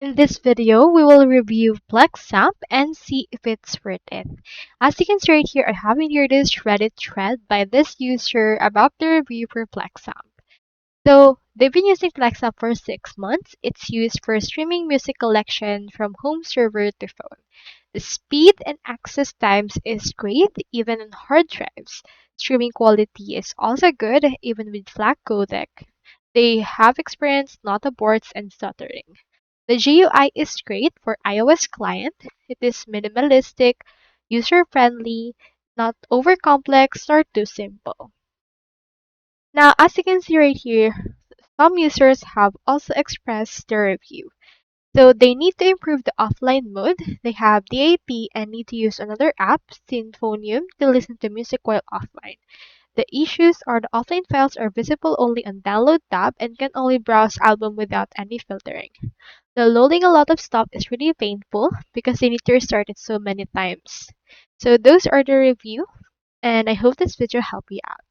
In this video, we will review Plexamp and see if it's worth it. As you can see right here, I have in here this Reddit thread by this user about the review for Plexamp. So, they've been using Plexamp for 6 months. It's used for streaming music collection from home server to phone. The speed and access times is great, even on hard drives. Streaming quality is also good, even with FLAC codec. They have experience not aborts and stuttering. The GUI is great for iOS client. It is minimalistic, user-friendly, not over-complex or too simple. Now, as you can see right here, some users have also expressed their review. So they need to improve the offline mode. They have DAP and need to use another app, Sinfonium, to listen to music while offline. The issues are the offline files are visible only on download tab and can only browse album without any filtering. The loading a lot of stuff is really painful because they need to restart it so many times. So those are the review and I hope this video helped you out.